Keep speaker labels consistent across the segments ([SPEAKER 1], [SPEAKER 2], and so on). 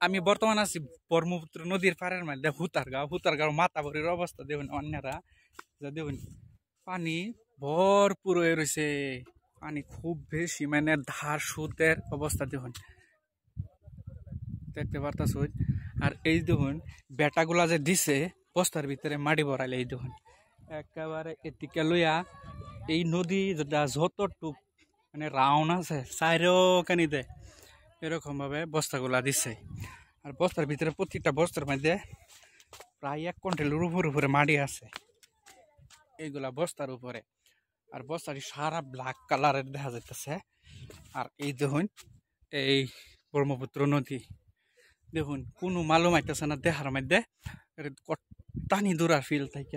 [SPEAKER 1] আমি বর্তমান আছি ব্রহ্মপুত্র নদীর পাড়ের মধ্যে হুতারগাঁও মাতাবরীর অবস্থা দেখুন অন্যরা দেখুন পানি ভরপুর হয়ে রয়েছে পানি খুব বেশি মানে ধার সুতের অবস্থা দেখুন দেখতে পারতাছ আর এই দেখুন বেটাগুলা যে দিছে বস্তার ভিতরে মাটি ভরাইলে এই দেখুন একেবারে এদিকে লইয়া এই নদী যেটা যতটুক মানে রাউন্ড আছে চাইরোখানিতে এরকম ভাবে বস্তাগুলা দিছে আর বস্তার ভিতরে প্রত্যেকটা বস্তার মধ্যে প্রায় 1 কুইন্টালের উপরে মাটি আছে এইগুলা বস্তার উপরে আর বস্তাটি সারা ব্ল্যাক কালারের দেখা যাইতেছে আর এই দেখুন এই ব্রহ্মপুত্র নদী দেখুন কোনো মালুম আইতেছে না দেহার মধ্যে টানি দূরার ফিল থেকে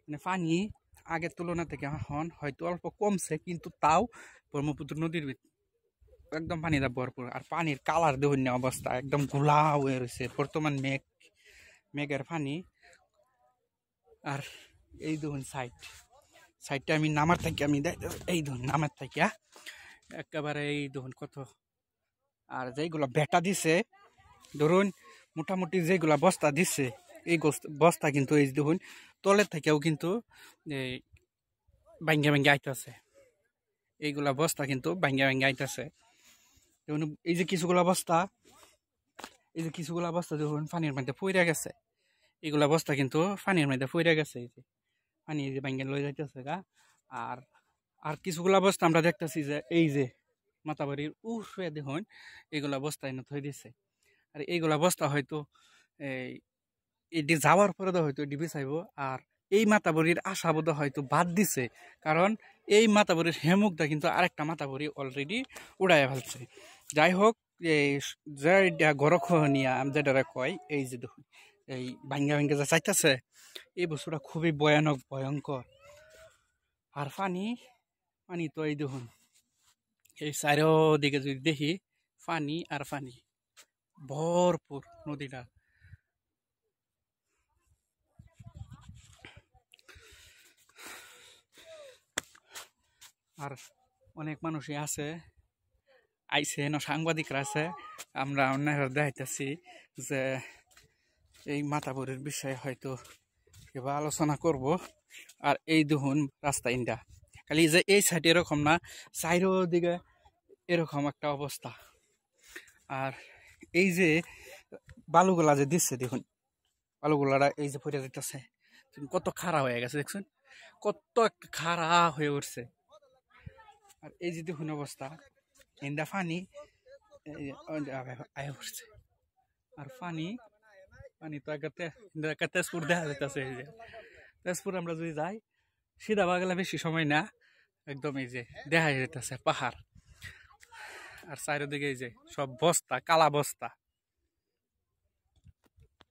[SPEAKER 1] মানে পানি আগের তুলনা থেকে এখন হয়তো অল্প কমছে কিন্তু তাও ব্রহ্মপুত্র নদীর একদম পানিটা ভরপুর আর পানির কালার দেখুন না অবস্থা একদম ঘোলা হয়ে রয়েছে বর্তমান মেঘের পানি আর এই দেখুন সাইডটা আমি নামার থাকি আমি এই দেখুন নামার থাকিয়া একেবারে এই দেখুন কত আর যেগুলো বেটা দিছে ধরুন মোটামুটি যেগুলা বস্তা দিচ্ছে এই বস্তা কিন্তু এই দেখুন তলের থেকেও কিন্তু ভাঙ্গা আইতেছে এইগুলা বস্তা কিন্তু ভাঙ্গা আইতেছে দেখুন এই যে কিছুগুলা বস্তা দেখুন পানির মধ্যে পইরা গেছে এইগুলা বস্তা কিন্তু পানির মধ্যে পইরা গেছে এই যে পানি এই যে ভাঙ্গা লয়ে যাইতেছে গা আর কিছুগুলা বস্তা আমরা দেখতেছি যে এই যে মাতাবাড়ির উফরে দেখুন এইগুলা বস্তা এনে থই দিছে আর এইগুলা বস্তা হয়তো এটি যাওয়ার পরে হয়তো ডিবি চাইব আর এই মাতাবরীর আশাবোধ হয়তো বাদ দিছে কারণ এই মাতাবরীর হেমুকটা কিন্তু আরেকটা মাতাবরী অলরেডি উড়াইয়া ফেলছে যাই হোক এই যে গরখনিয়া যেটা কয় এই যে দেখুন এই ভাঙ্গা যে চাইতেছে এই বস্তুটা খুবই ভয়ঙ্কর আর পানি তো এই দেখুন এই চারিদিকে যদি দেখি পানি আর পানি ভরপুর নদীটা আর অনেক মানুষই আছে আইসে সাংবাদিকরা আছে আমরা অন্যরা দেখাইতেছি যে এই মাতাবরীর বিষয়ে হয়তো কেবা আলোচনা করব আর এই দেখুন রাস্তা ইন্ডা খালি যে এই সাইডে এরকম না চারিদিকে এরকম একটা অবস্থা আর এই যে বালুগুলা যে দিচ্ছে দেখুন বালুগুলারা এই যে পড়ে যেতেছে কত খাড়া হয়ে গেছে দেখছেন কত খাড়া হয়ে উঠছে আর এই যে দেখুন অবস্থা ইন্দা পানি আয় উঠছে আর পানি তো একটা তেজপুর দেখা যেতেছে এই যে তেজপুর আমরা যদি যাই সিধা বাগেলা বেশি সময় না একদম এই যে দেখা যেতেছে পাহাড় আর চারিদিকে এই যে সব বস্তা কালা বস্তা